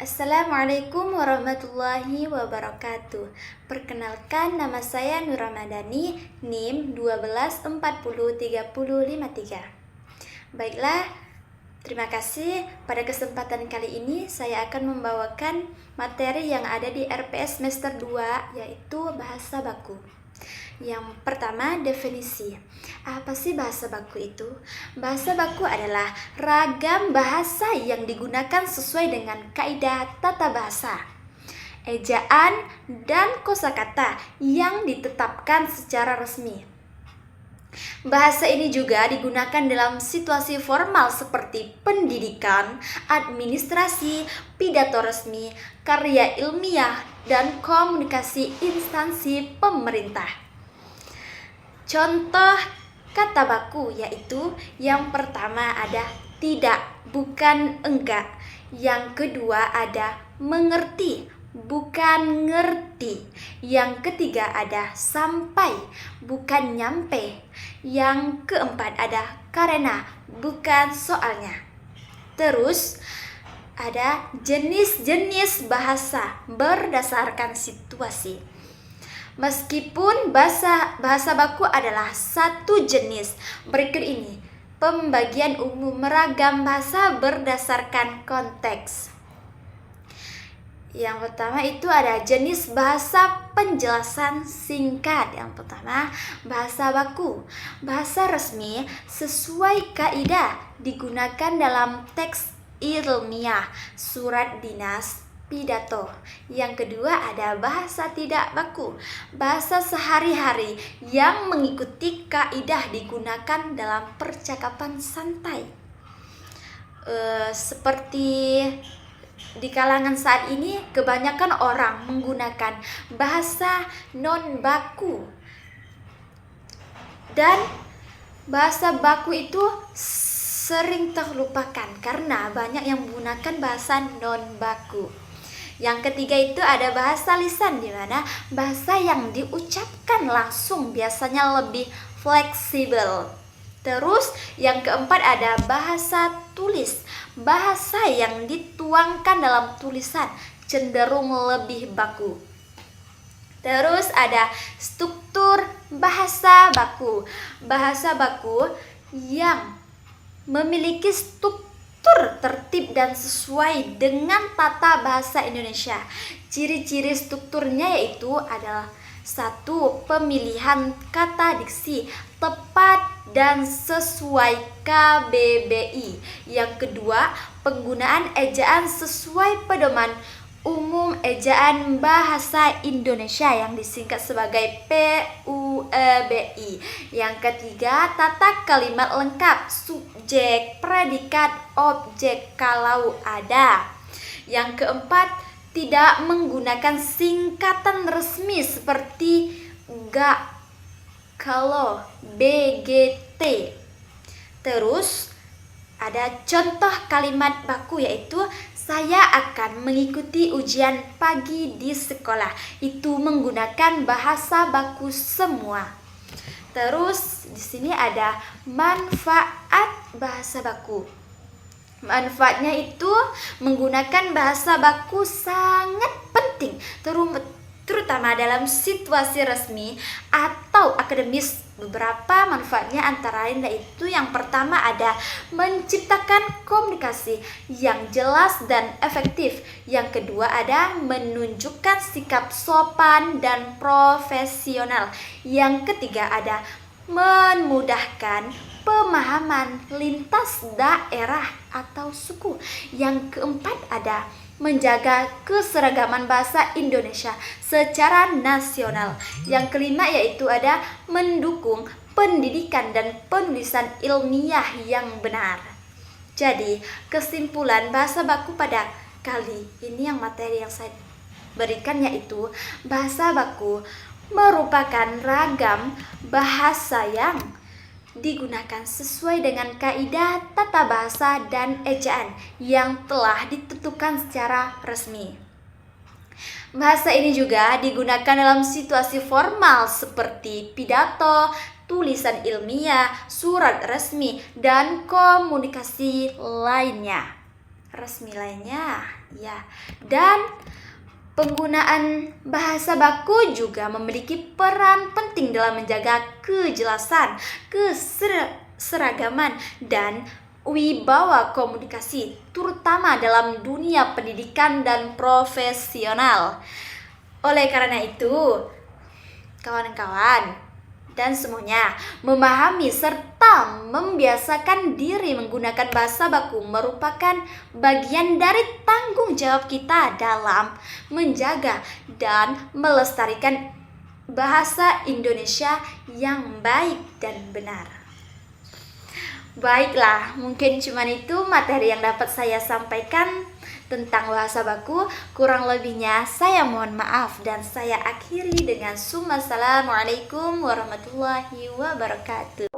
Assalamualaikum warahmatullahi wabarakatuh. Perkenalkan, nama saya Nur Ramadhani, NIM 12403053. Baiklah, terima kasih. Pada kesempatan kali ini saya akan membawakan materi yang ada di RPS semester 2, yaitu bahasa baku. Yang pertama, definisi. Apa sih bahasa baku itu? Bahasa baku adalah ragam bahasa yang digunakan sesuai dengan kaidah tata bahasa, ejaan, dan kosakata yang ditetapkan secara resmi. Bahasa ini juga digunakan dalam situasi formal seperti pendidikan, administrasi, pidato resmi, karya ilmiah, dan komunikasi instansi pemerintah. Contoh kata baku yaitu yang pertama ada tidak, bukan enggak. Yang kedua ada mengerti, bukan ngerti. Yang ketiga ada sampai, bukan nyampe. Yang keempat ada karena, bukan soalnya. Terus ada jenis-jenis bahasa berdasarkan situasi. Meskipun bahasa baku adalah satu jenis, berikut ini pembagian umum ragam bahasa berdasarkan konteks. Yang pertama itu ada jenis bahasa penjelasan singkat. Yang pertama, bahasa baku. Bahasa resmi sesuai kaidah digunakan dalam teks ilmiah, surat dinas, pidato. Yang kedua ada bahasa tidak baku, bahasa sehari-hari yang mengikuti kaidah digunakan dalam percakapan santai. Seperti di kalangan saat ini kebanyakan orang menggunakan bahasa non baku, dan bahasa baku itu sering terlupakan karena banyak yang menggunakan bahasa non baku. Yang ketiga itu ada bahasa lisan, di mana bahasa yang diucapkan langsung biasanya lebih fleksibel. Terus yang keempat ada bahasa tulis. Bahasa yang dituangkan dalam tulisan cenderung lebih baku. Terus ada struktur bahasa baku. Bahasa baku yang memiliki struktur tertib dan sesuai dengan tata bahasa Indonesia. Ciri-ciri strukturnya yaitu adalah 1. Pemilihan kata diksi tepat dan sesuai KBBI. Yang kedua, penggunaan ejaan sesuai pedoman umum ejaan bahasa Indonesia yang disingkat sebagai PUEBI. Yang ketiga, tata kalimat lengkap, subjek, predikat, objek kalau ada. Yang keempat, tidak menggunakan singkatan resmi seperti gak, kalau, BGT. Terus ada contoh kalimat baku yaitu saya akan mengikuti ujian pagi di sekolah. Itu menggunakan bahasa baku semua. Terus di sini ada manfaat bahasa baku. Manfaatnya itu menggunakan bahasa baku sangat penting, terutama dalam situasi resmi atau akademis. Beberapa manfaatnya antara lain yaitu yang pertama ada menciptakan komunikasi yang jelas dan efektif. Yang kedua ada menunjukkan sikap sopan dan profesional. Yang ketiga ada memudahkan pemahaman lintas daerah atau suku. Yang keempat ada menjaga keseragaman bahasa Indonesia secara nasional. Yang kelima yaitu ada mendukung pendidikan dan penulisan ilmiah yang benar. Jadi, kesimpulan bahasa baku pada kali ini yang materi yang saya berikan yaitu bahasa baku merupakan ragam bahasa yang digunakan sesuai dengan kaidah tata bahasa dan ejaan yang telah ditentukan secara resmi. Bahasa ini juga digunakan dalam situasi formal seperti pidato, tulisan ilmiah, surat resmi, dan komunikasi lainnya. resmi lainnya, ya. Dan penggunaan bahasa baku juga memiliki peran penting dalam menjaga kejelasan, keseragaman, dan wibawa komunikasi, terutama dalam dunia pendidikan dan profesional. Oleh karena itu, kawan-kawan dan semuanya, memahami serta membiasakan diri menggunakan bahasa baku merupakan bagian dari tanggung jawab kita dalam menjaga dan melestarikan bahasa Indonesia yang baik dan benar. Baiklah, mungkin cuman itu materi yang dapat saya sampaikan tentang bahasa baku. Kurang lebihnya saya mohon maaf dan saya akhiri dengan Assalamualaikum warahmatullahi wabarakatuh.